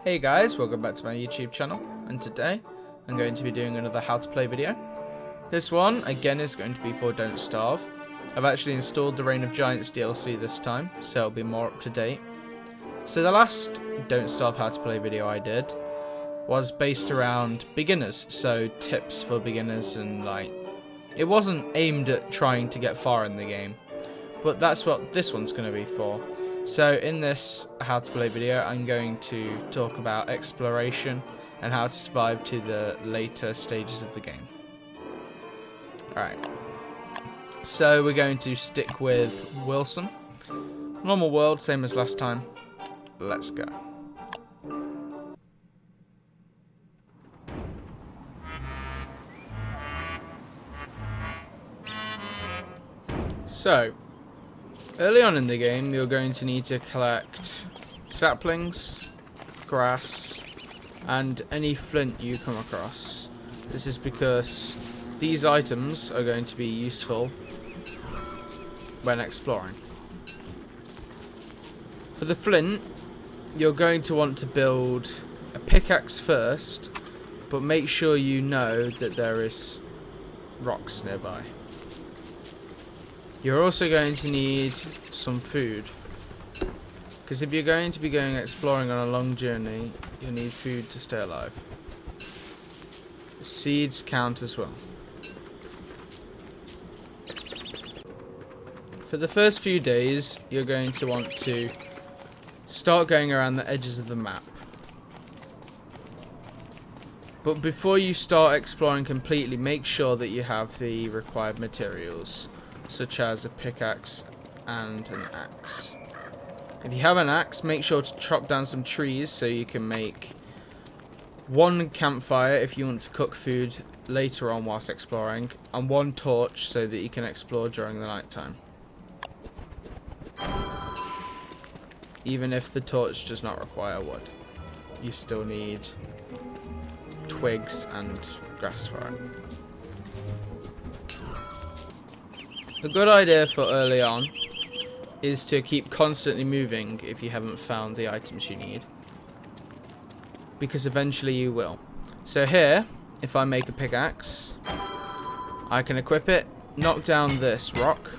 Hey guys, welcome back to my YouTube channel, and today I'm going to be doing another how to play video. This one again is going to be for Don't Starve. I've actually installed the Reign of Giants DLC this time, so it'll be more up to date. So the last Don't Starve how to play video I did was based around beginners, so tips for beginners, and it wasn't aimed at trying to get far in the game, but that's what this one's going to be for. So in this how to play video, I'm going to talk about exploration and how to survive to the later stages of the game. Alright, so we're going to stick with Wilson. Normal world, same as last time. Let's go. So, early on in the game, you're going to need to collect saplings, grass, and any flint you come across. This is because these items are going to be useful when exploring. For the flint, you're going to want to build a pickaxe first, but make sure you know that there is rocks nearby. You're also going to need some food, because if you're going to be going exploring on a long journey, you'll need food to stay alive. Seeds count as well. For the first few days, you're going to want to start going around the edges of the map. But before you start exploring completely, make sure that you have the required materials, such as a pickaxe and an axe. If you have an axe, make sure to chop down some trees so you can make one campfire if you want to cook food later on whilst exploring, and one torch so that you can explore during the night time. Even if the torch does not require wood, you still need twigs and grass for it. A good idea for early on is to keep constantly moving if you haven't found the items you need, because eventually you will. So here, if I make a pickaxe, I can equip it, knock down this rock,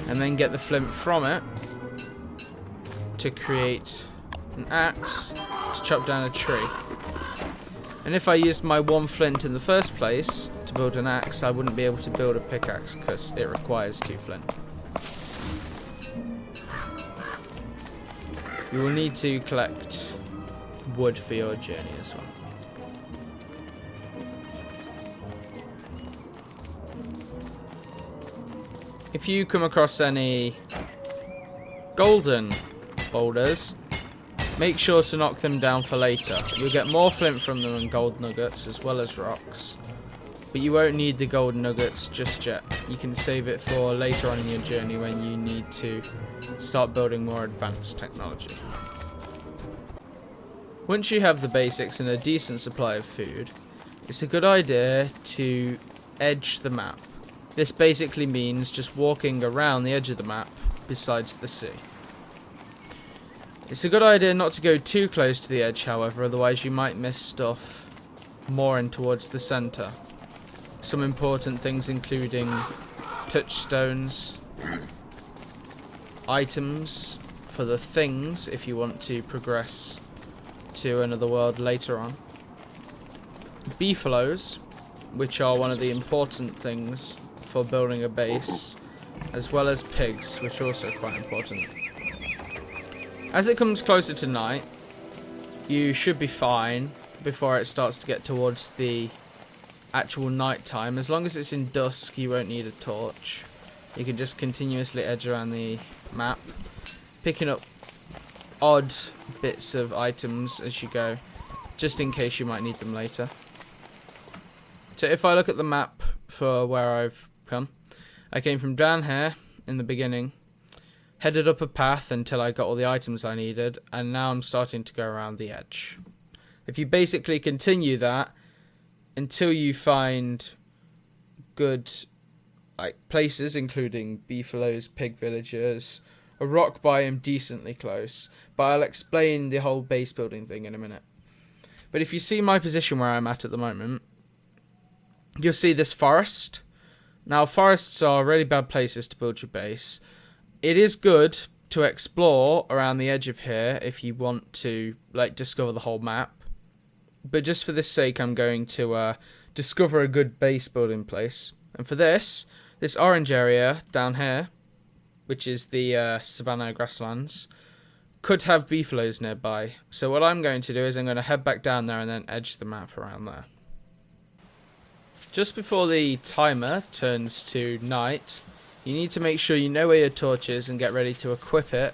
and then get the flint from it to create an axe to chop down a tree. And if I used my one flint in the first place to build an axe, I wouldn't be able to build a pickaxe because it requires 2 flint. You will need to collect wood for your journey as well. If you come across any golden boulders, make sure to knock them down for later. You'll get more flint from them and gold nuggets as well as rocks. But you won't need the gold nuggets just yet. You can save it for later on in your journey when you need to start building more advanced technology. Once you have the basics and a decent supply of food, it's a good idea to edge the map. This basically means just walking around the edge of the map besides the sea. It's a good idea not to go too close to the edge, however, otherwise you might miss stuff more in towards the center. Some important things including touchstones, items for the things if you want to progress to another world later on, beefaloes, which are one of the important things for building a base, as well as pigs, which are also quite important. As it comes closer to night, you should be fine before it starts to get towards the actual night time. As long as it's in dusk, you won't need a torch. You can just continuously edge around the map, picking up odd bits of items as you go, just in case you might need them later. So if I look at the map for where I've come, I came from down here in the beginning, headed up a path until I got all the items I needed, and now I'm starting to go around the edge. If you basically continue that until you find good places, including beefaloes, pig villagers, a rock biome decently close. But I'll explain the whole base building thing in a minute. But if you see my position where I'm at the moment, you'll see this forest. Now, forests are really bad places to build your base. It is good to explore around the edge of here if you want to like discover the whole map. But just for this sake, I'm going to discover a good base building place. And for this orange area down here, which is the savanna grasslands, could have beefaloes nearby. So what I'm going to do is I'm going to head back down there and then edge the map around there. Just before the timer turns to night, you need to make sure you know where your torch is and get ready to equip it.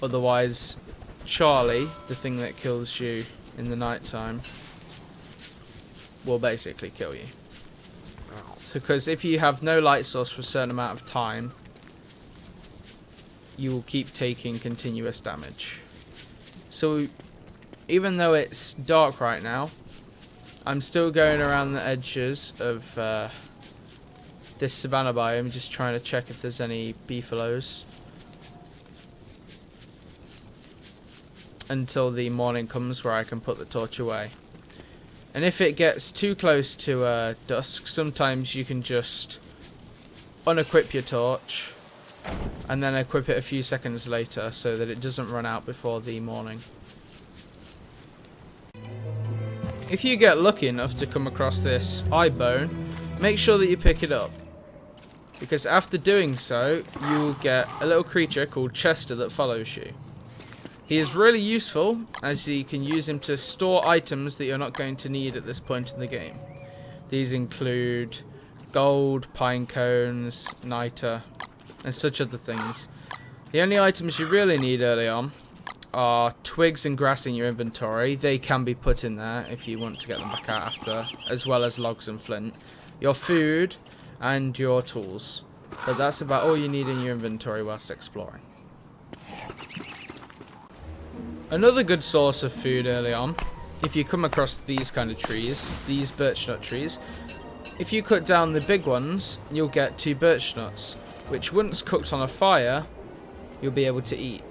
Otherwise, Charlie, the thing that kills you in the night time, will basically kill you. So, because if you have no light source for a certain amount of time, you will keep taking continuous damage. So, even though it's dark right now, I'm still going around the edges of this savanna biome, just trying to check if there's any beefaloes. Until the morning comes where I can put the torch away. And if it gets too close to dusk, sometimes you can just unequip your torch and then equip it a few seconds later so that it doesn't run out before the morning. If you get lucky enough to come across this eye bone, make sure that you pick it up. Because after doing so, you will get a little creature called Chester that follows you. He is really useful, as you can use him to store items that you're not going to need at this point in the game. These include gold, pine cones, niter, and such other things. The only items you really need early on are twigs and grass in your inventory. They can be put in there if you want to get them back out after, as well as logs and flint. Your food and your tools. But that's about all you need in your inventory whilst exploring. Another good source of food early on, if you come across these kind of trees, these birch nut trees, if you cut down the big ones, you'll get 2 birch nuts, which once cooked on a fire, you'll be able to eat.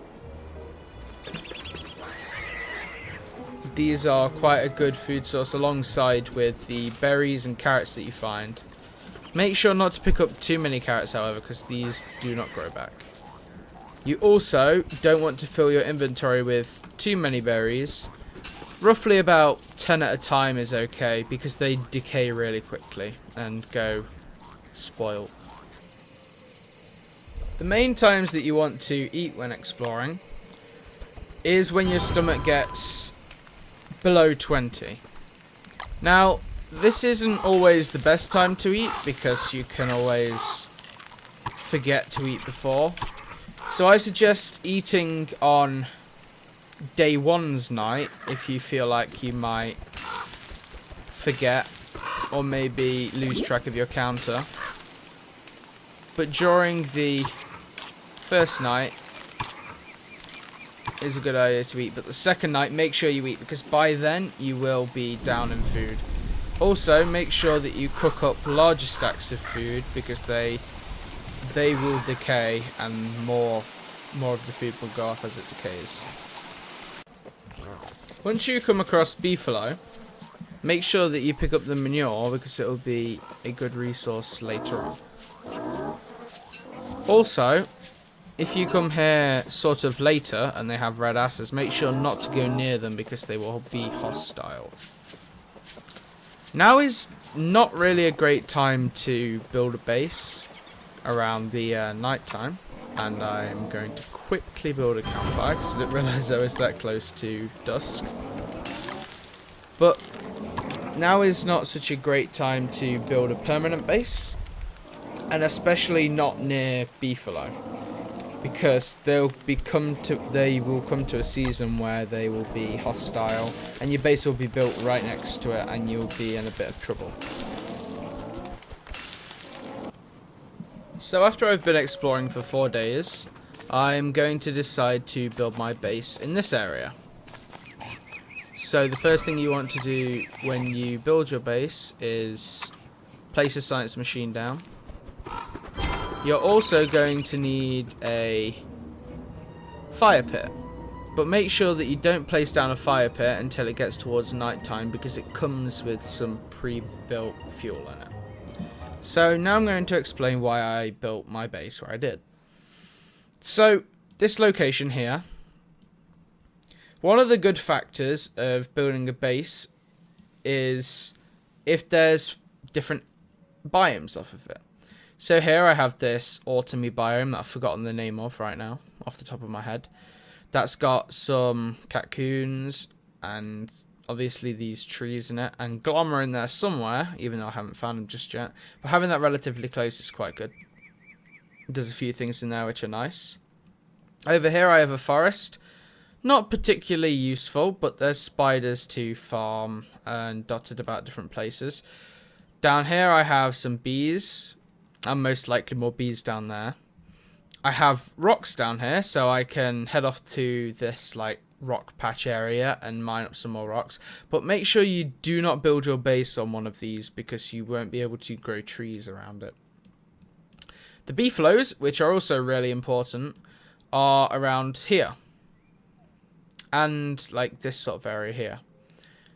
These are quite a good food source alongside with the berries and carrots that you find. Make sure not to pick up too many carrots, however, because these do not grow back. You also don't want to fill your inventory with too many berries. Roughly about 10 at a time is okay because they decay really quickly and go spoiled. The main times that you want to eat when exploring is when your stomach gets below 20. Now, this isn't always the best time to eat because you can always forget to eat before. So I suggest eating on day 1's night if you feel like you might forget or maybe lose track of your counter. But during the first night is a good idea to eat, but the second night make sure you eat because by then you will be down in food. Also make sure that you cook up larger stacks of food because they will decay and more of the food will go off as it decays. Once you come across beefalo, make sure that you pick up the manure because it will be a good resource later on. Also, if you come here sort of later and they have red asses, make sure not to go near them because they will be hostile. Now is not really a great time to build a base around the night time, and I am going to quickly build a campfire because I didn't realise I was that close to dusk. But now is not such a great time to build a permanent base, and especially not near beefalo, because they will come to a season where they will be hostile, and your base will be built right next to it, and you'll be in a bit of trouble. So after I've been exploring for 4 days, I'm going to decide to build my base in this area. So the first thing you want to do when you build your base is place a science machine down. you're also going to need a fire pit. But make sure that you don't place down a fire pit until it gets towards nighttime, because it comes with some pre-built fuel in it. So now I'm going to explain why I built my base where I did. So this location here, one of the good factors of building a base is if there's different biomes off of it. So here I have this autumny biome that I've forgotten the name of right now off the top of my head. That's got some cocoons and obviously these trees in it, and glommer in there somewhere, even though I haven't found them just yet. But having that relatively close is quite good. There's a few things in there which are nice. Over here I have a forest. Not particularly useful, but there's spiders to farm and dotted about different places. Down here I have some bees, and most likely more bees down there. I have rocks down here, so I can head off to this like rock patch area and mine up some more rocks. But make sure you do not build your base on one of these, because you won't be able to grow trees around it. The bee flows, which are also really important, are around here. And like this sort of area here.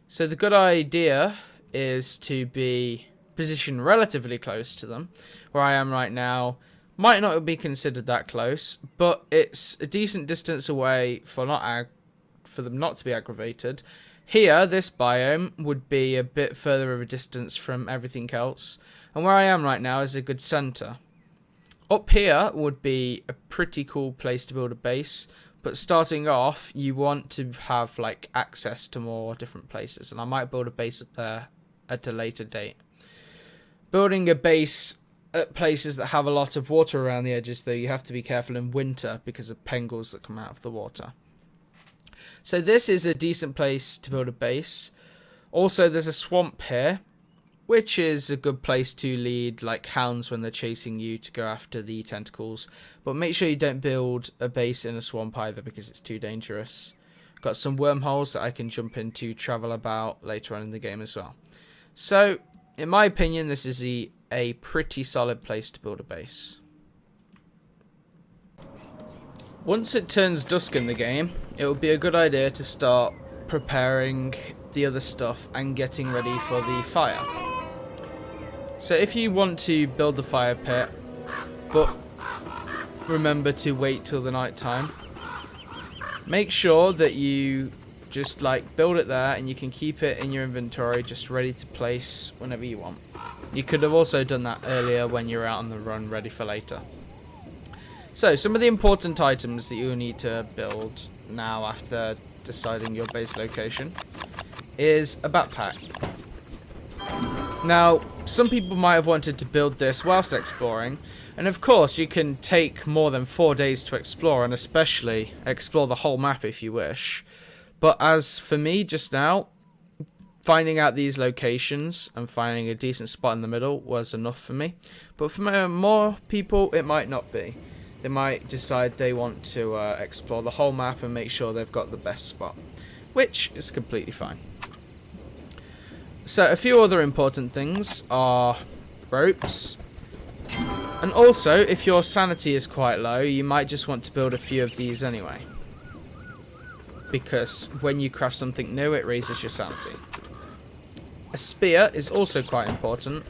So the good idea is to be positioned relatively close to them. Where I am right now might not be considered that close, but it's a decent distance away for them not to be aggravated. Here, this biome would be a bit further of a distance from everything else, and where I am right now is a good center. Up here would be a pretty cool place to build a base, but starting off, you want to have like access to more different places, and I might build a base up there at a later date. Building a base at places that have a lot of water around the edges, though, you have to be careful in winter because of pengals that come out of the water. So this is a decent place to build a base. Also, there's a swamp here, which is a good place to lead like hounds when they're chasing you to go after the tentacles. But make sure you don't build a base in a swamp either, because it's too dangerous. Got some wormholes that I can jump into, travel about later on in the game as well. So, in my opinion, this is a pretty solid place to build a base. Once it turns dusk in the game, it will be a good idea to start preparing the other stuff and getting ready for the fire. So if you want to build the fire pit, but remember to wait till the night time, make sure that you just like build it there and you can keep it in your inventory just ready to place whenever you want. You could have also done that earlier when you're out on the run ready for later. So some of the important items that you'll need to build now after deciding your base location is a backpack. Now, some people might have wanted to build this whilst exploring, and of course you can take more than 4 days to explore, and especially explore the whole map if you wish. But as for me just now, finding out these locations and finding a decent spot in the middle was enough for me. But for more people, it might not be. They might decide they want to explore the whole map and make sure they've got the best spot, which is completely fine. So a few other important things are ropes. And also, if your sanity is quite low, you might just want to build a few of these anyway. Because when you craft something new, it raises your sanity. A spear is also quite important.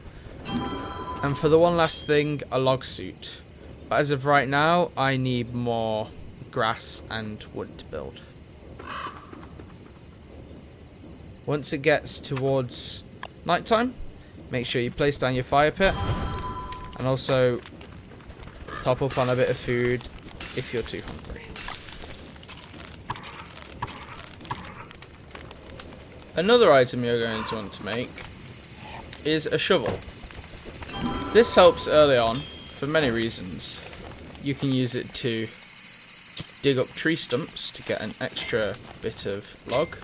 And for the one last thing, a log suit. But as of right now, I need more grass and wood to build. Once it gets towards nighttime, make sure you place down your fire pit. And also top up on a bit of food if you're too hungry. Another item you're going to want to make is a shovel. This helps early on for many reasons. You can use it to dig up tree stumps to get an extra bit of log.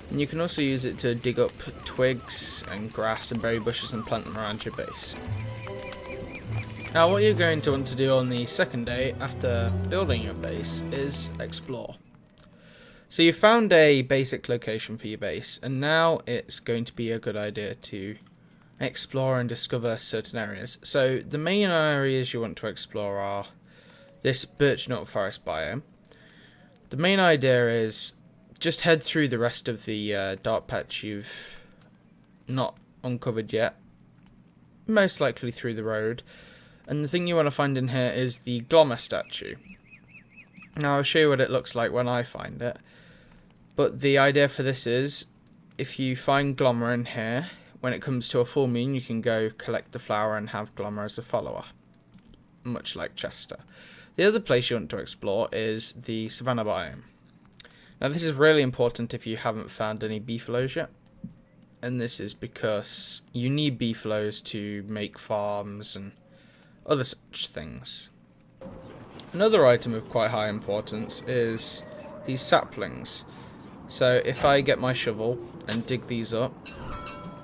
And you can also use it to dig up twigs and grass and berry bushes and plant them around your base. Now what you're going to want to do on the second day after building your base is explore. So you found a basic location for your base, and now it's going to be a good idea to explore and discover certain areas. So the main areas you want to explore are this birch nut forest biome. The main idea is just head through the rest of the dark patch you've not uncovered yet, most likely through the road. And the thing you want to find in here is the Glommer statue. Now I'll show you what it looks like when I find it. But the idea for this is, if you find Glommer in here, when it comes to a full moon, you can go collect the flower and have Glommer as a follower. Much like Chester. The other place you want to explore is the Savannah biome. Now this is really important if you haven't found any beefaloes yet. And this is because you need beefaloes to make farms and other such things. Another item of quite high importance is these saplings. So if I get my shovel and dig these up,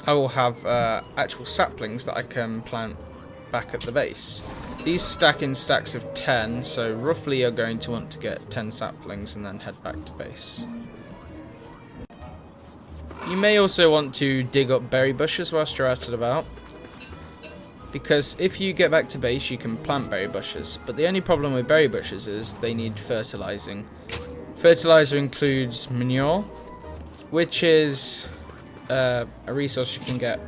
I will have actual saplings that I can plant back at the base. These stack in stacks of 10, so roughly you're going to want to get 10 saplings and then head back to base. You may also want to dig up berry bushes whilst you're out and about, because if you get back to base you can plant berry bushes, but the only problem with berry bushes is they need fertilizing. Fertilizer includes manure, which is a resource you can get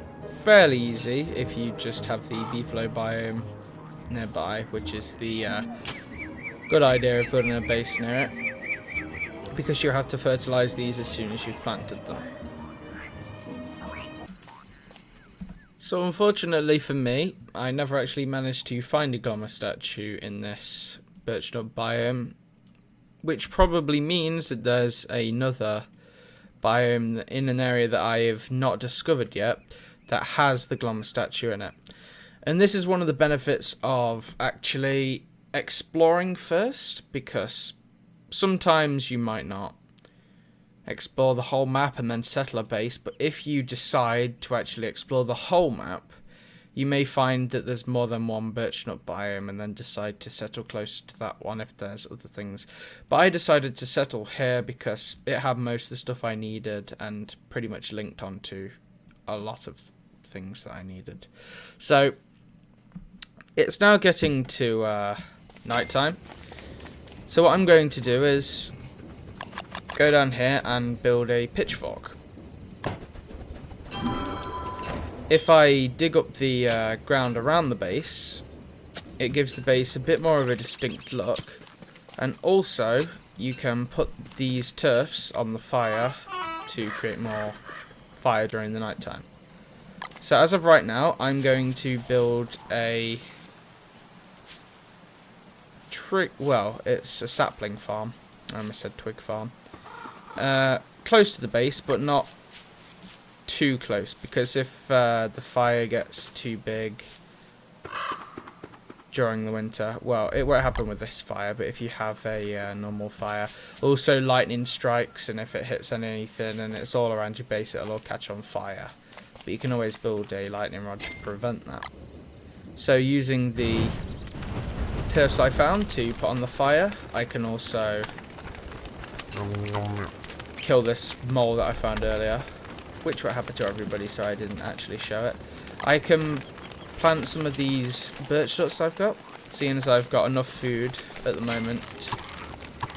fairly easy if you just have the beefalo biome nearby, which is the good idea of building a base near it, because you'll have to fertilize these as soon as you've planted them. So unfortunately for me, I never actually managed to find a Glommer statue in this birch nut biome, which probably means that there's another biome in an area that I have not discovered yet that has the Glommer statue in it. And this is one of the benefits of actually exploring first, because sometimes you might not explore the whole map and then settle a base, but if you decide to actually explore the whole map, you may find that there's more than one birch nut biome and then decide to settle close to that one if there's other things. But I decided to settle here because it had most of the stuff I needed and pretty much linked onto a lot of things that I needed. So it's now getting to nighttime. So what I'm going to do is go down here and build a pitchfork. If I dig up the ground around the base, it gives the base a bit more of a distinct look. And also, you can put these turfs on the fire to create more fire during the nighttime. So as of right now, I'm going to build a it's a sapling farm. I almost said twig farm. Close to the base, but not too close, because if the fire gets too big during the winter, well, it won't happen with this fire, but if you have a normal fire, also lightning strikes, and if it hits anything and it's all around your base, it'll all catch on fire. But you can always build a lightning rod to prevent that. So using the turfs I found to put on the fire, I can also kill this mole that I found earlier, which will happen to everybody, so I didn't actually show it. I can plant some of these birch nuts I've got, seeing as I've got enough food at the moment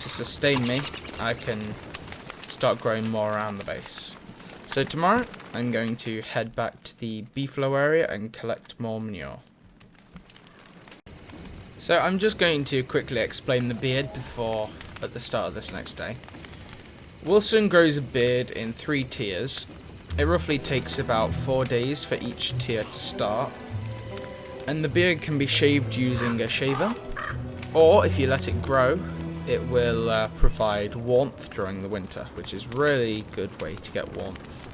to sustain me. I can start growing more around the base. So tomorrow I'm going to head back to the beefalo area and collect more manure. So I'm just going to quickly explain the beard at the start of this next day. Wilson grows a beard in 3 tiers. It roughly takes about 4 days for each tier to start. And the beard can be shaved using a shaver, or if you let it grow, it will provide warmth during the winter, which is a really good way to get warmth.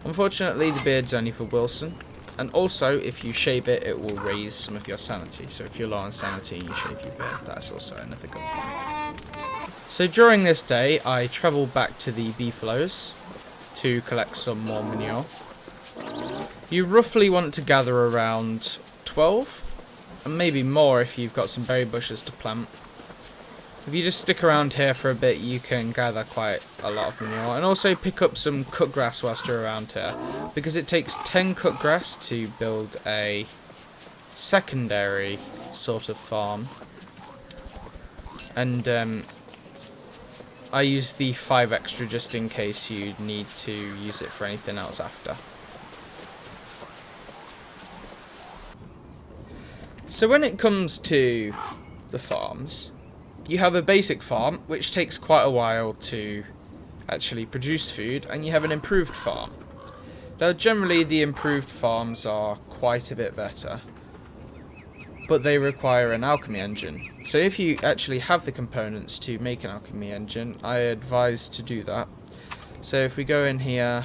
Unfortunately, the beard's only for Wilson. And also, if you shave it, it will raise some of your sanity. So if you're low on sanity and you shave your beard, that's also another good thing. So during this day, I travel back to the beefaloes to collect some more manure. You roughly want to gather around 12, and maybe more if you've got some berry bushes to plant. if you just stick around here for a bit, you can gather quite a lot of manure. And also pick up some cut grass whilst you're around here, because it takes 10 cut grass to build a secondary sort of farm. And I use the 5 extra just in case you need to use it for anything else after. So when it comes to the farms, you have a basic farm, which takes quite a while to actually produce food, and you have an improved farm. Now generally the improved farms are quite a bit better, but they require an alchemy engine. So if you actually have the components to make an alchemy engine, I advise to do that. So if we go in here,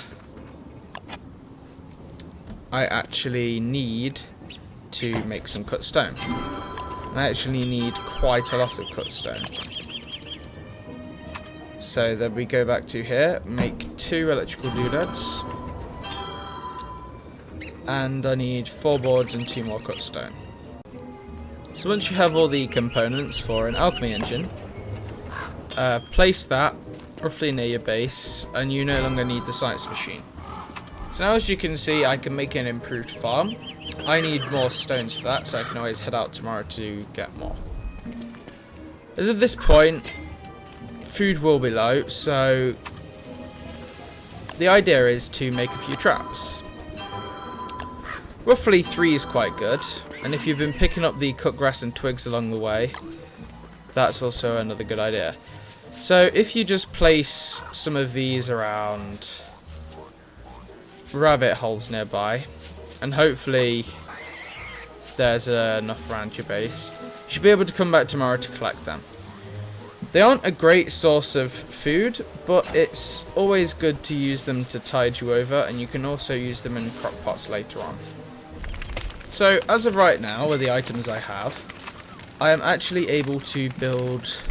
I actually need to make some cut stone. I actually need quite a lot of cut stone. So then we go back to here, make 2 electrical doodads, and I need 4 boards and 2 more cut stone. So once you have all the components for an alchemy engine, place that roughly near your base, and you no longer need the science machine. So now as you can see, I can make an improved farm. I need more stones for that, so I can always head out tomorrow to get more. As of this point, food will be low, so the idea is to make a few traps. Roughly 3 is quite good, and if you've been picking up the cut grass and twigs along the way, that's also another good idea. So if you just place some of these around rabbit holes nearby, and hopefully there's enough around your base, you should be able to come back tomorrow to collect them. They aren't a great source of food, but it's always good to use them to tide you over, and you can also use them in crock pots later on. So as of right now, with the items I have, I am actually able to build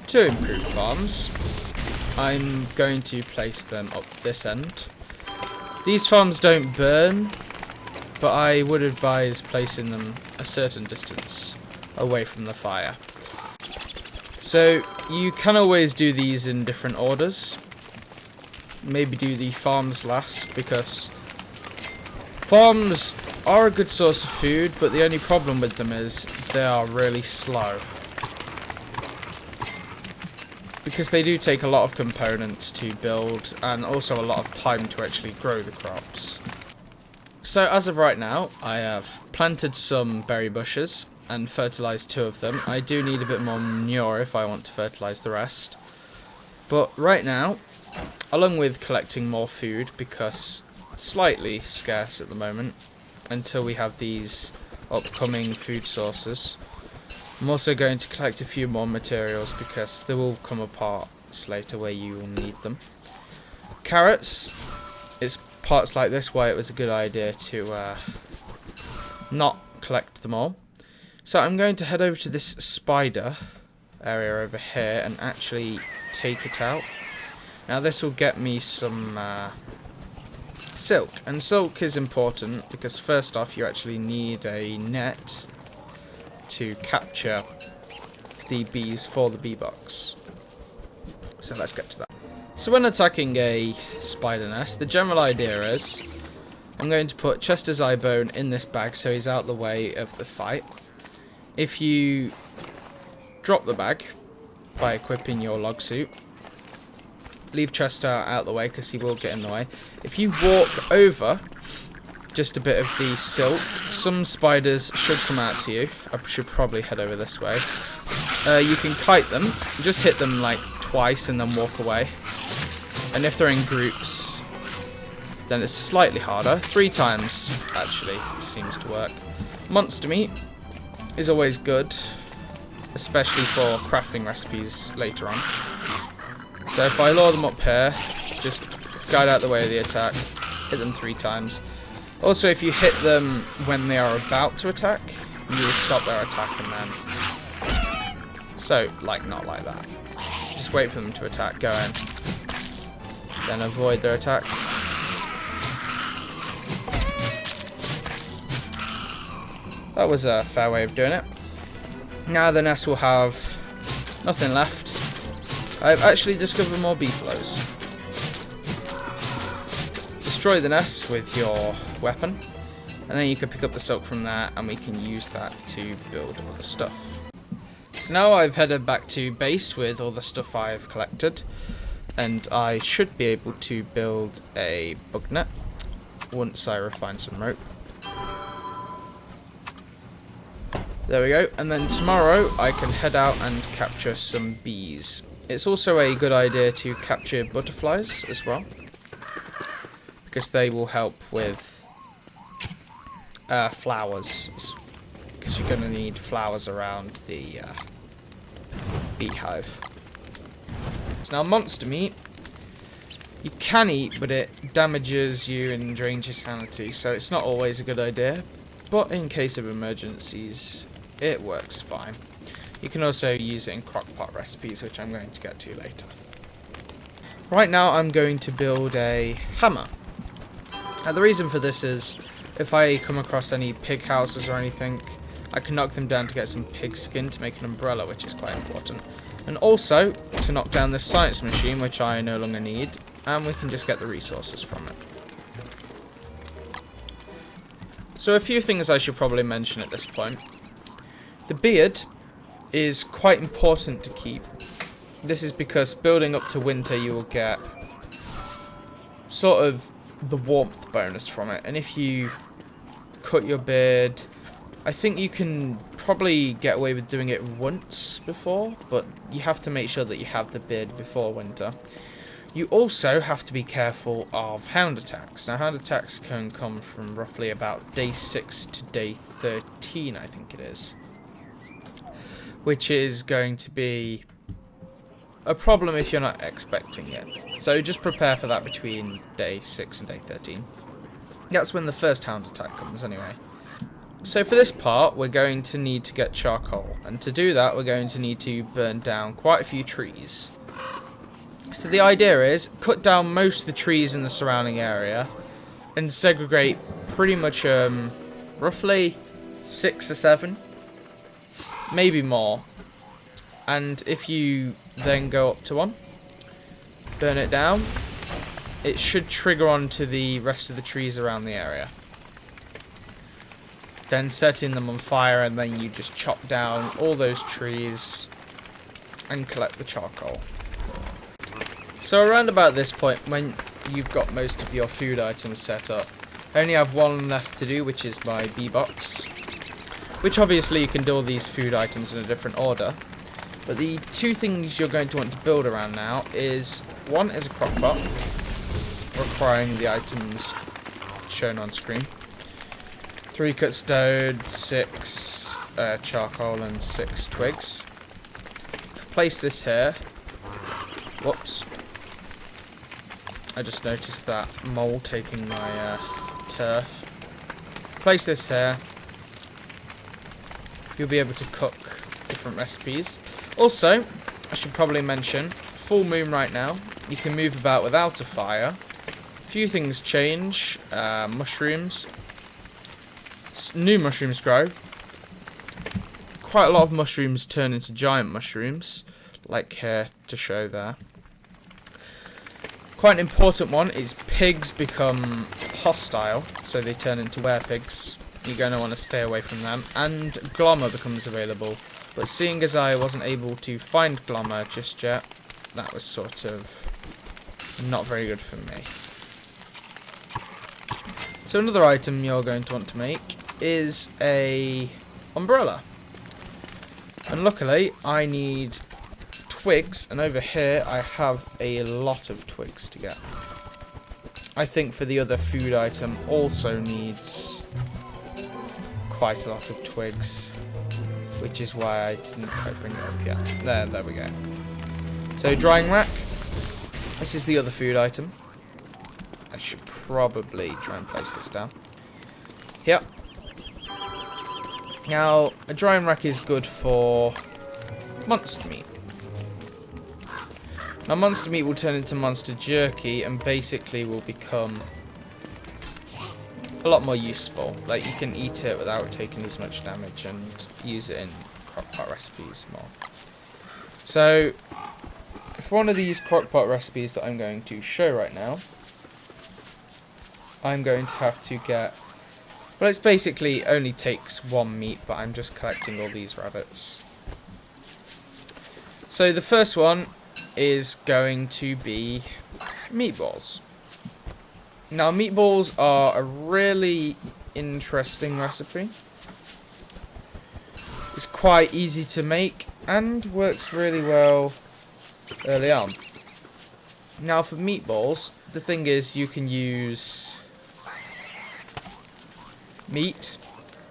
2 improved farms. I'm going to place them up this end. These farms don't burn, but I would advise placing them a certain distance away from the fire. So you can always do these in different orders. Maybe do the farms last, because farms are a good source of food, but the only problem with them is they are really slow. Because they do take a lot of components to build, and also a lot of time to actually grow the crops. So as of right now, I have planted some berry bushes and fertilized 2 of them. I do need a bit more manure if I want to fertilize the rest. But right now, along with collecting more food, because it's slightly scarce at the moment, until we have these upcoming food sources, I'm also going to collect a few more materials, because they will come apart later where you will need them. Carrots, it's parts like this why it was a good idea to not collect them all. So I'm going to head over to this spider area over here and actually take it out. Now this will get me some silk, and silk is important because first off you actually need a net to capture the bees for the bee box. So let's get to that. So when attacking a spider nest, the general idea is I'm going to put Chester's eye bone in this bag so he's out the way of the fight. If you drop the bag by equipping your log suit, leave Chester out the way because he will get in the way. If you walk over just a bit of the silk, some spiders should come out to you. I should probably head over this way. You can kite them, just hit them like twice and then walk away. And if they're in groups, then it's slightly harder. 3 times actually seems to work. Monster meat is always good, especially for crafting recipes later on. So if I lure them up here, just guide out the way of the attack, hit them 3 times. Also, if you hit them when they are about to attack, you will stop their attack and then... So, like, not like that. Just wait for them to attack, go in. Then avoid their attack. That was a fair way of doing it. Now the nest will have Nothing left. I've actually discovered more beefaloes. Destroy the nest with your weapon, and then you can pick up the silk from there, and we can use that to build other stuff. So now I've headed back to base with all the stuff I've collected, and I should be able to build a bug net once I refine some rope. There we go, and then tomorrow I can head out and capture some bees. It's also a good idea to capture butterflies as well, because they will help with flowers, because you're going to need flowers around the beehive. So now monster meat, you can eat, but it damages you and drains your sanity, so it's not always a good idea, but in case of emergencies, it works fine. You can also use it in crockpot recipes, which I'm going to get to later. Right now I'm going to build a hammer. Now the reason for this is, if I come across any pig houses or anything, I can knock them down to get some pig skin to make an umbrella, which is quite important. And also, to knock down this science machine, which I no longer need, and we can just get the resources from it. So a few things I should probably mention at this point. The beard is quite important to keep. This is because building up to winter you will get sort of the warmth bonus from it, and if you cut your beard, I think you can probably get away with doing it once before, but you have to make sure that you have the beard before winter. You also have to be careful of hound attacks. Now hound attacks can come from roughly about day 6 to day 13, I think it is, which is going to be a problem if you're not expecting it. So just prepare for that between day 6 and day 13. That's when the first hound attack comes anyway. So for this part, we're going to need to get charcoal. And to do that, we're going to need to burn down quite a few trees. So the idea is, cut down most of the trees in the surrounding area and segregate pretty much roughly 6 or 7. Maybe more. And if you then go up to one, burn it down, it should trigger onto the rest of the trees around the area. Then setting them on fire, and then you just chop down all those trees and collect the charcoal. So around about this point, when you've got most of your food items set up, I only have one left to do, which is my bee box. Which obviously you can do all these food items in a different order. But the two things you're going to want to build around now is, one is a crockpot, requiring the items shown on screen. 3 cut stone, 6 charcoal and 6 twigs. Place this here. Whoops. I just noticed that mole taking my turf. Place this here. You'll be able to cook different recipes. Also, I should probably mention, full moon right now. You can move about without a fire. A few things change. Mushrooms. New mushrooms grow. Quite a lot of mushrooms turn into giant mushrooms, like here to show there. Quite an important one is pigs become hostile, so they turn into werepigs. You're going to want to stay away from them. And Glommer becomes available. But seeing as I wasn't able to find Glommer just yet, that was sort of not very good for me. So another item you're going to want to make is a umbrella. And luckily, I need twigs, and over here I have a lot of twigs to get. I think for the other food item also needs quite a lot of twigs, which is why I didn't quite bring it up yet. There we go. So drying rack. This is the other food item. I should probably try and place this down. Yep. Now, a drying rack is good for monster meat. Now, monster meat will turn into monster jerky and basically will become a lot more useful. Like, you can eat it without taking as much damage and use it in crockpot recipes more. So, for one of these crockpot recipes that I'm going to show right now, I'm going to have to get... Well, it's basically only takes one meat, but I'm just collecting all these rabbits. So the first one is going to be meatballs. Now, meatballs are a really interesting recipe. It's quite easy to make and works really well early on. Now, for meatballs, the thing is you can use meat.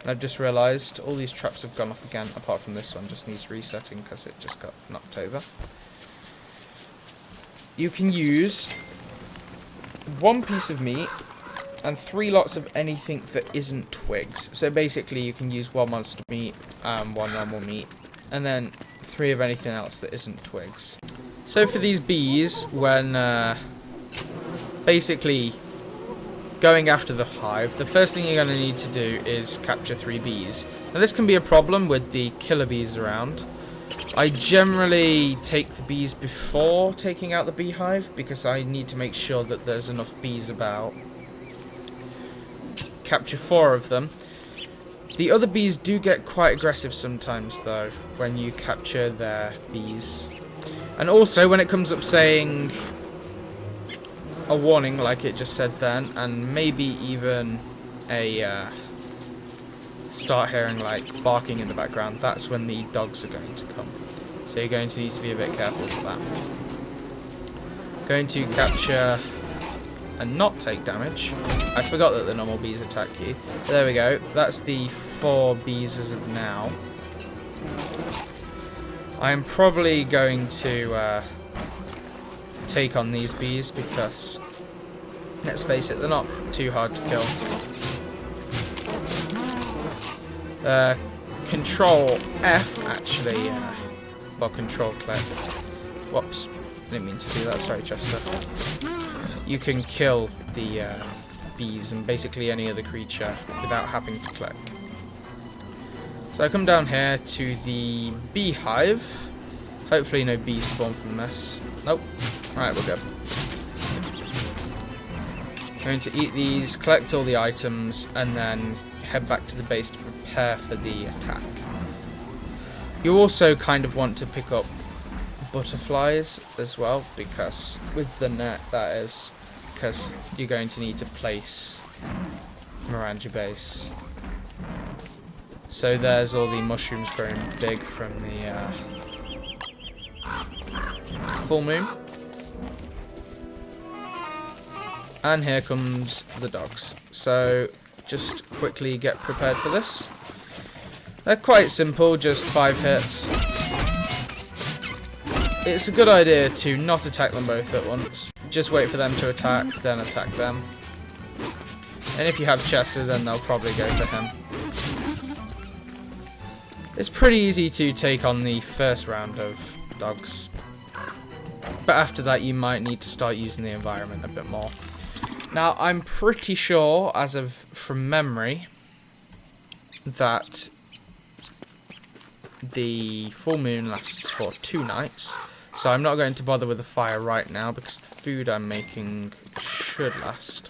And I've just realised all these traps have gone off again, apart from this one just needs resetting because it just got knocked over. You can use one piece of meat and 3 lots of anything that isn't twigs. So basically you can use 1 monster meat, 1 normal meat, and then 3 of anything else that isn't twigs. So for these bees, when basically going after the hive, the first thing you're going to need to do is capture 3 bees. Now this can be a problem with the killer bees around. I generally take the bees before taking out the beehive because I need to make sure that there's enough bees about. Capture 4 of them. The other bees do get quite aggressive sometimes though when you capture their bees. And also when it comes up saying a warning like it just said then, and maybe even a start hearing like barking in the background, that's when the dogs are going to come. So you're going to need to be a bit careful for that. Going to capture and not take damage. I forgot that the normal bees attack you. But there we go. That's the 4 bees as of now. I'm probably going to take on these bees because, let's face it, they're not too hard to kill. Control F actually, well, control click. Whoops, didn't mean to do that, sorry Chester. You can kill the bees and basically any other creature without having to click. So I come down here to the beehive. Hopefully no bees spawn from this. Nope. Alright, we're good. Going to eat these, collect all the items, and then head back to the base to prepare for the attack. You also kind of want to pick up butterflies as well, because with the net, that is, because you're going to need to place them around your base. So there's all the mushrooms growing big from the full moon. And here comes the dogs. So just quickly get prepared for this. They're quite simple, just 5 hits. It's a good idea to not attack them both at once. Just wait for them to attack, then attack them. And if you have Chester, then they'll probably go for him. It's pretty easy to take on the first round of dogs. But after that, you might need to start using the environment a bit more. Now, I'm pretty sure, as of from memory, that the full moon lasts for 2 nights. So I'm not going to bother with the fire right now because the food I'm making should last.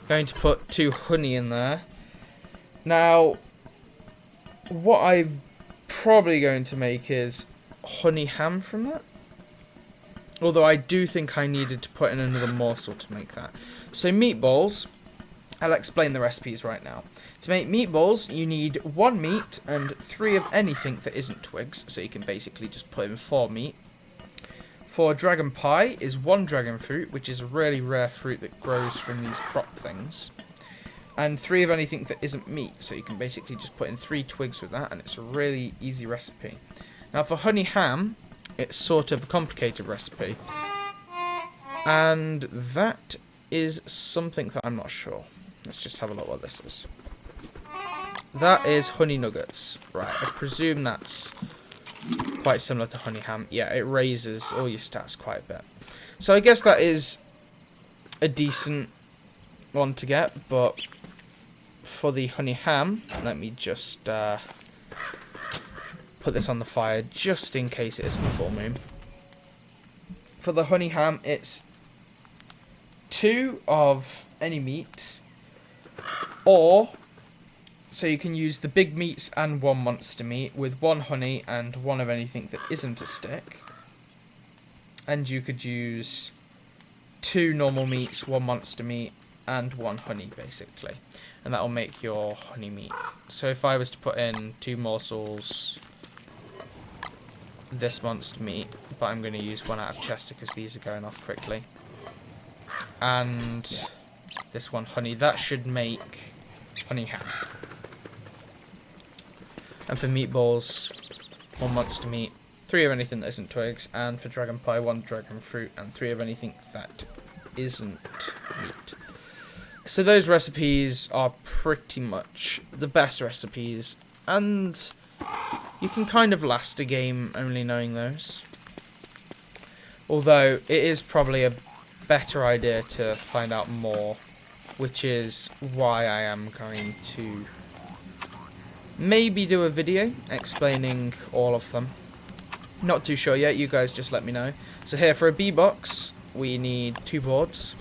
Going to put 2 honey in there. Now, what I'm probably going to make is honey ham from that. Although I do think I needed to put in another morsel to make that. So meatballs, I'll explain the recipes right now. To make meatballs, you need 1 meat and 3 of anything that isn't twigs. So you can basically just put in 4 meat. For dragon pie is 1 dragon fruit, which is a really rare fruit that grows from these crop things. And 3 of anything that isn't meat. So you can basically just put in 3 twigs with that, and it's a really easy recipe. Now for honey ham, it's sort of a complicated recipe. And that is something that I'm not sure. Let's just have a look what this is. That is honey nuggets. Right, I presume that's quite similar to honey ham. Yeah, it raises all your stats quite a bit. So I guess that is a decent one to get, but for the honey ham, let me just put this on the fire just in case it isn't a full moon. For the honey ham, it's 2 of any meat, or so you can use the big meats and 1 monster meat with 1 honey and 1 of anything that isn't a stick. And you could use 2 normal meats, 1 monster meat, and 1 honey, basically. And that will make your honey meat. So if I was to put in 2 morsels, this monster meat, but I'm going to use 1 out of Chester because these are going off quickly. And this 1 honey, that should make honey ham. And for meatballs, 1 monster meat, 3 of anything that isn't twigs, and for dragon pie, 1 dragon fruit, and 3 of anything that isn't meat. So those recipes are pretty much the best recipes, and you can kind of last a game only knowing those. Although it is probably a better idea to find out more, which is why I am going to maybe do a video explaining all of them. Not too sure yet, you guys just let me know. So here for a bee box, we need 2 boards.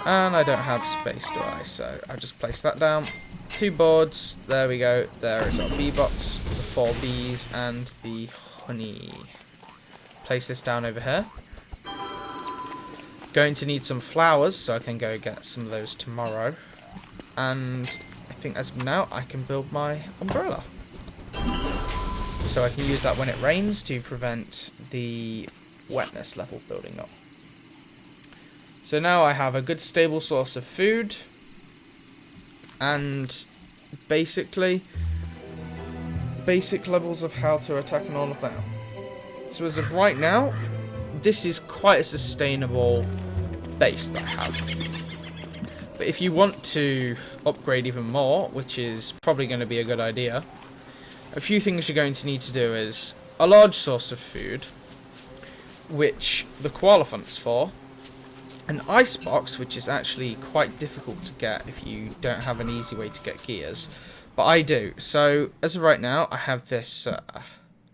And I don't have space, do I? So I'll just place that down. 2 boards, there we go. There is our bee box, the 4 bees and the honey. Place this down over here. Going to need some flowers, so I can go get some of those tomorrow. And I think as of now, I can build my umbrella. So I can use that when it rains to prevent the wetness level building up. So now I have a good stable source of food. And basically, basic levels of how to attack and all of that. So as of right now, this is quite a sustainable base that I have. But if you want to upgrade even more, which is probably going to be a good idea, a few things you're going to need to do is a large source of food, which the koala hunt's for, an ice box, which is actually quite difficult to get if you don't have an easy way to get gears, but I do. So as of right now, I have this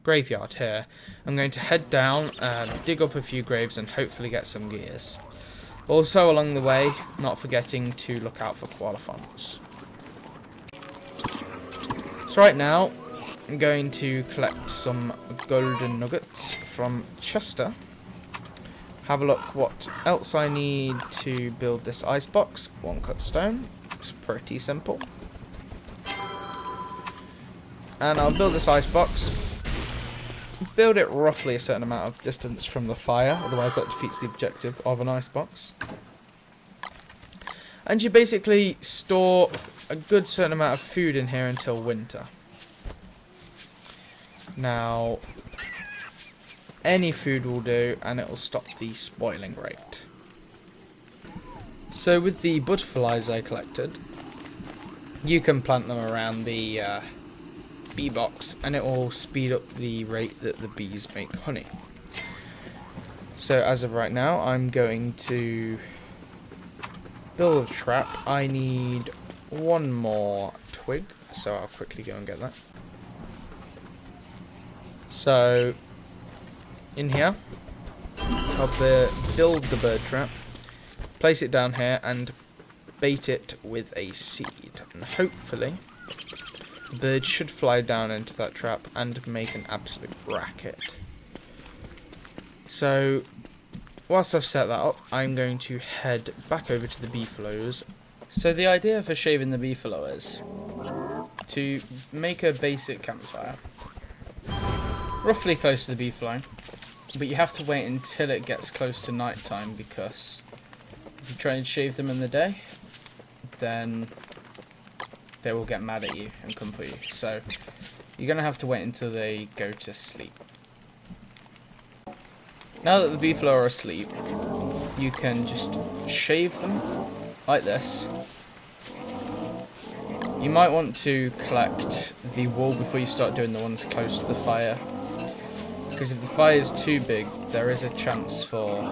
graveyard here. I'm going to head down and dig up a few graves and hopefully get some gears. Also along the way, not forgetting to look out for koala hunts. So right now, I'm going to collect some golden nuggets from Chester. Have a look what else I need to build this ice box. 1 cut stone. It's pretty simple. And I'll build this ice box. Build it roughly a certain amount of distance from the fire, otherwise that defeats the objective of an ice box. And you basically store a good certain amount of food in here until winter. Now, any food will do, and it will stop the spoiling rate. So with the butterflies I collected, you can plant them around the bee box, and it will speed up the rate that the bees make honey. So as of right now, I'm going to build a trap. I need 1 more twig, so I'll quickly go and get that. So in here, I'll build the bird trap, place it down here, and bait it with a seed. And hopefully, the bird should fly down into that trap and make an absolute racket. So, whilst I've set that up, I'm going to head back over to the beefaloes. So the idea for shaving the beefalo is to make a basic campfire, roughly close to the beefalo. But you have to wait until it gets close to night time, because if you try and shave them in the day, then they will get mad at you and come for you. So you're going to have to wait until they go to sleep. Now that the beefalo are asleep, you can just shave them like this. You might want to collect the wool before you start doing the ones close to the fire, because if the fire is too big, there is a chance for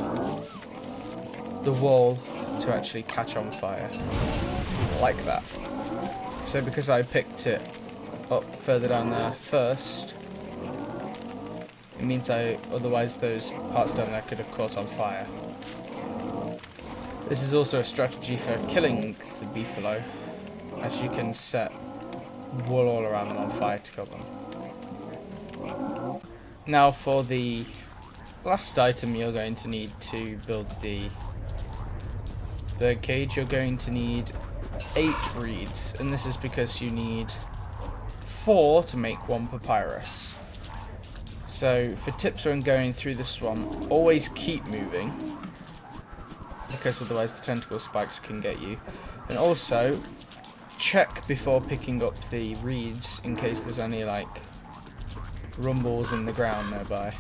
the wool to actually catch on fire, like that. So because I picked it up further down there first. It means otherwise those parts down there could have caught on fire. This is also a strategy for killing the beefalo, as you can set wool all around them on fire to kill them. Now for the last item you're going to need to build the bird cage, you're going to need 8 reeds, and this is because you need 4 to make 1 papyrus. So for tips when going through the swamp, always keep moving, because otherwise the tentacle spikes can get you. And also check before picking up the reeds in case there's any like rumbles in the ground nearby.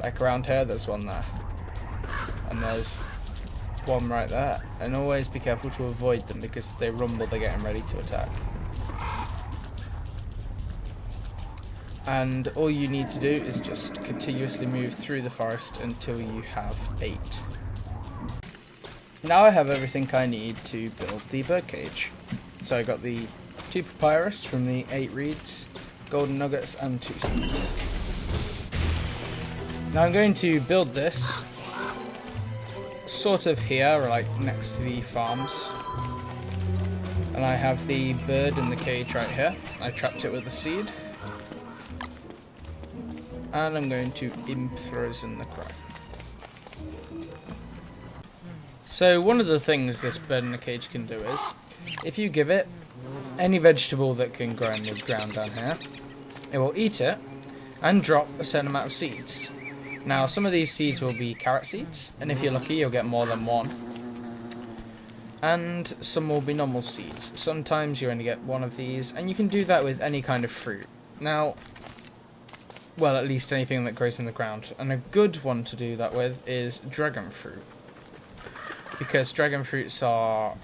Like around here, there's one there, and there's one right there. And always be careful to avoid them, because if they rumble, they're getting ready to attack. And all you need to do is just continuously move through the forest until you have 8. Now I have everything I need to build the birdcage. So I got the 2 papyrus from the 8 reeds, golden nuggets, and 2 seeds. Now I'm going to build this sort of here, like next to the farms. And I have the bird in the cage right here. I trapped it with a seed. And I'm going to imp throws in the crack. So one of the things this bird in the cage can do is, if you give it any vegetable that can grow in the ground down here, it will eat it and drop a certain amount of seeds. Now some of these seeds will be carrot seeds, and if you're lucky you'll get more than 1. And some will be normal seeds. Sometimes you only get 1 of these, and you can do that with any kind of fruit. Now, well, at least anything that grows in the ground. And a good one to do that with is dragon fruit. Because dragon fruits are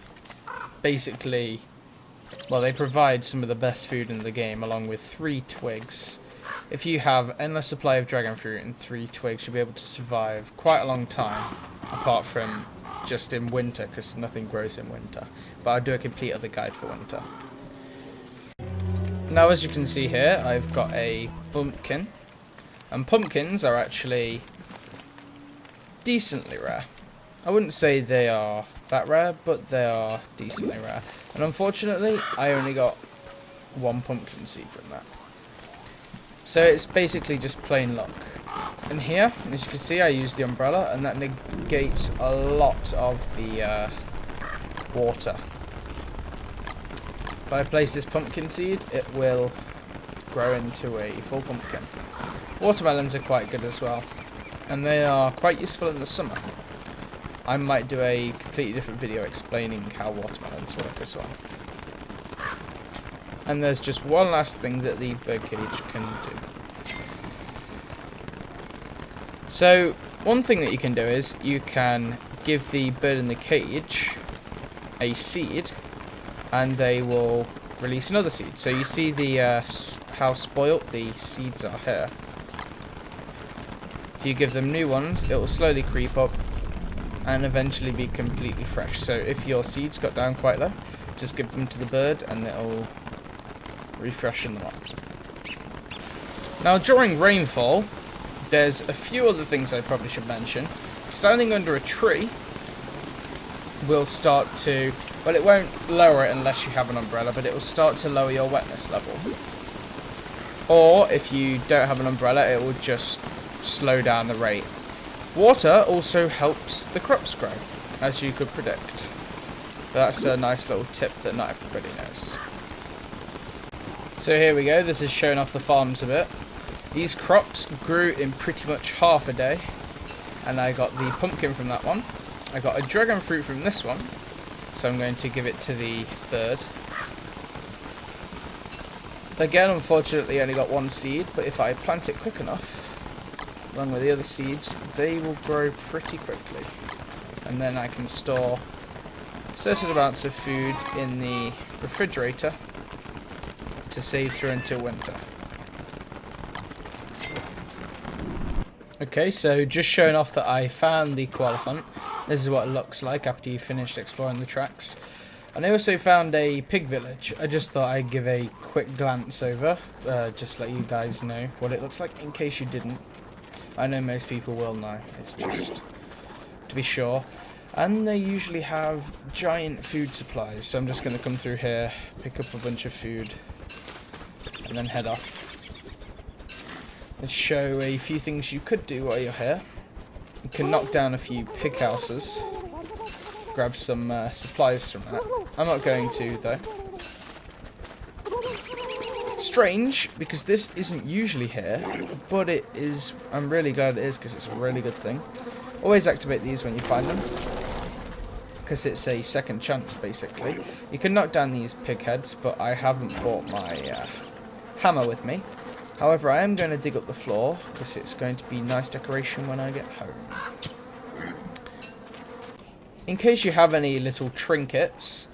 basically, well, they provide some of the best food in the game, along with 3 twigs. If you have endless supply of dragon fruit and 3 twigs, you'll be able to survive quite a long time, apart from just in winter, because nothing grows in winter. But I'll do a complete other guide for winter. Now, as you can see here, I've got a pumpkin. And pumpkins are actually decently rare. I wouldn't say they are that rare, but they are decently rare. And unfortunately, I only got 1 pumpkin seed from that. So it's basically just plain luck. And here, as you can see, I use the umbrella, and that negates a lot of the water. If I place this pumpkin seed, it will grow into a full pumpkin. Watermelons are quite good as well, and they are quite useful in the summer. I might do a completely different video explaining how watermelons work as well. And there's just one last thing that the birdcage can do. So one thing that you can do is you can give the bird in the cage a seed, and they will release another seed. So you see the how spoilt the seeds are here. If you give them new ones, it will slowly creep up and eventually be completely fresh. So if your seeds got down quite low, just give them to the bird and it'll refreshen them up. Now during rainfall, there's a few other things I probably should mention. Standing under a tree will start to, well, it won't lower it unless you have an umbrella, but it will start to lower your wetness level. Or if you don't have an umbrella, it will just slow down the rate. Water also helps the crops grow, as you could predict. That's a nice little tip that not everybody knows. So here we go, this is showing off the farms a bit. These crops grew in pretty much half a day, and I got the pumpkin from that one. I got a dragon fruit from this one, so I'm going to give it to the bird. Again, unfortunately, I only got 1 seed, but if I plant it quick enough, along with the other seeds, they will grow pretty quickly. And then I can store certain amounts of food in the refrigerator to save through until winter. Okay, so just showing off that I found the koalefant. This is what it looks like after you finished exploring the tracks. And I also found a pig village. I just thought I'd give a quick glance over, just let you guys know what it looks like in case you didn't. I know most people will know, it's just to be sure. And they usually have giant food supplies, so I'm just going to come through here, pick up a bunch of food, and then head off. And show a few things you could do while you're here. You can knock down a few pig houses. Grab some supplies from that. I'm not going to, though. Strange, because this isn't usually here, but it is. I'm really glad it is, because it's a really good thing. Always activate these when you find them, because it's a second chance, basically. You can knock down these pig heads, but I haven't brought my hammer with me. However, I am going to dig up the floor, because it's going to be nice decoration when I get home. In case you have any little trinkets,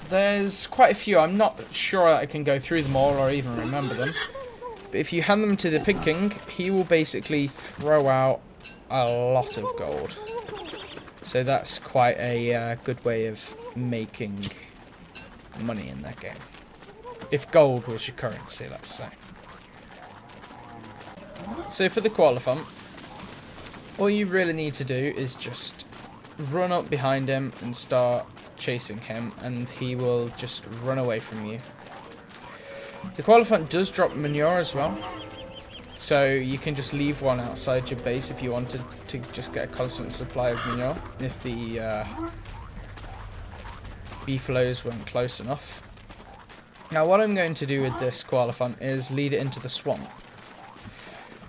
there's quite a few. I'm not sure I can go through them all or even remember them. But if you hand them to the Pig King, he will basically throw out a lot of gold. So that's quite a good way of making money in that game. If gold was your currency, let's say. So for the Koalefant, all you really need to do is just run up behind him and start chasing him, and he will just run away from you. The Koalefant does drop manure as well, so you can just leave one outside your base if you wanted to just get a constant supply of manure, if the beefaloes weren't close enough. Now what I'm going to do with this Koalefant is lead it into the swamp.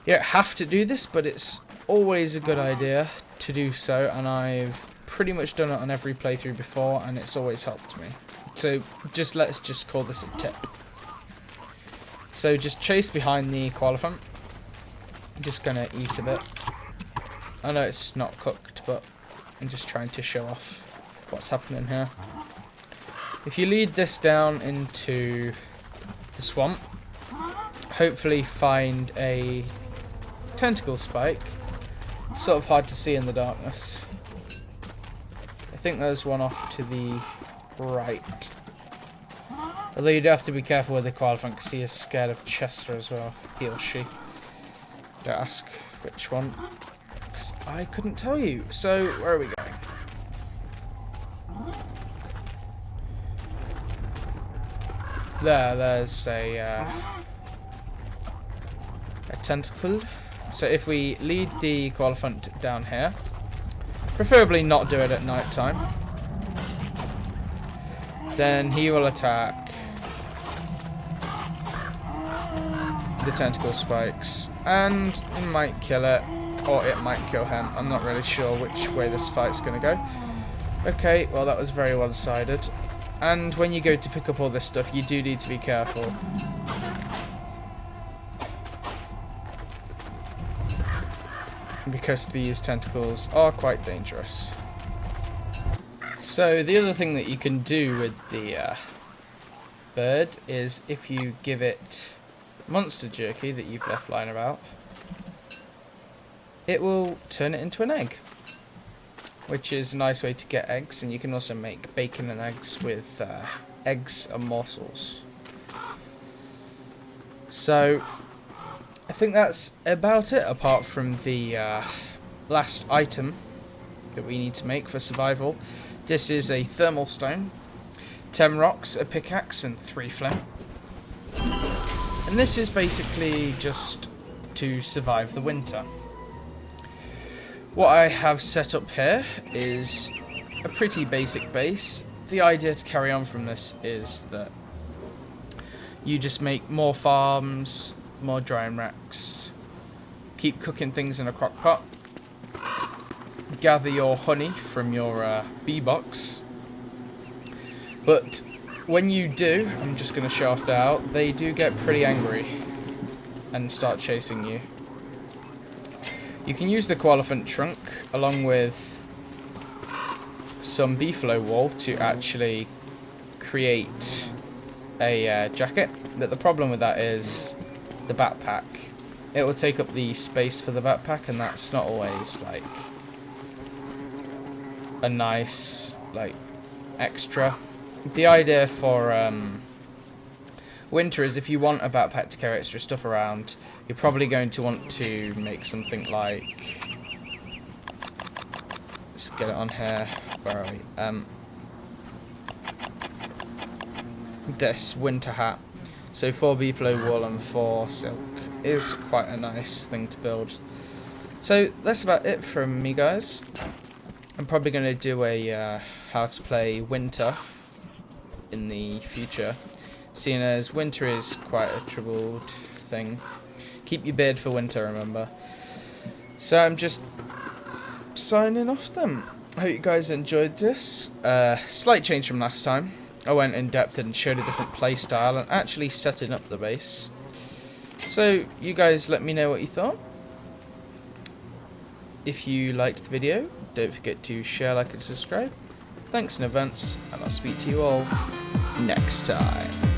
You don't have to do this, but it's always a good idea to do so, and I've pretty much done it on every playthrough before, and it's always helped me. So let's just call this a tip. So just chase behind the Koalefant. I'm just gonna eat a bit. I know it's not cooked, but I'm just trying to show off what's happening here. If you lead this down into the swamp, hopefully find a tentacle spike. Sort of hard to see in the darkness. I think there's one off to the right. Although you'd have to be careful with the Koalefant because he is scared of Chester as well. He or she. Don't ask which one, because I couldn't tell you. So, where are we going? There's a tentacle. So if we lead the Koalefant down here, preferably not do it at night time, then he will attack the tentacle spikes, and it might kill it, or it might kill him. I'm not really sure which way this fight's going to go. Okay, well that was very one-sided. And when you go to pick up all this stuff, you do need to be careful. Because these tentacles are quite dangerous. So the other thing that you can do with the bird is if you give it monster jerky that you've left lying about, it will turn it into an egg, which is a nice way to get eggs, and you can also make bacon and eggs with eggs and morsels. So I think that's about it, apart from the last item that we need to make for survival. This is a thermal stone, 10 rocks, a pickaxe, and 3 flint. And this is basically just to survive the winter. What I have set up here is a pretty basic base. The idea to carry on from this is that you just make more farms, more drying racks, keep cooking things in a crock pot, gather your honey from your bee box. But when you do, I'm just going to show off now, they do get pretty angry and start chasing you. You can use the Koalefant trunk along with some beefalo wool to actually create a jacket. But the problem with that is the backpack. It will take up the space for the backpack, and that's not always like a nice extra. The idea for winter is if you want a backpack to carry extra stuff around, you're probably going to want to make something like... Let's get it on here. Where are we? This winter hat. So 4 beefalo wool and 4 silk is quite a nice thing to build. So that's about it from me, guys. I'm probably going to do a how to play winter in the future, seeing as winter is quite a troubled thing. Keep your beard for winter, remember. So I'm just signing off then. I hope you guys enjoyed this. Slight change from last time. I went in depth and showed a different play style and actually setting up the base. So you guys let me know what you thought. If you liked the video, don't forget to share, like and subscribe. Thanks in advance, and I'll speak to you all next time.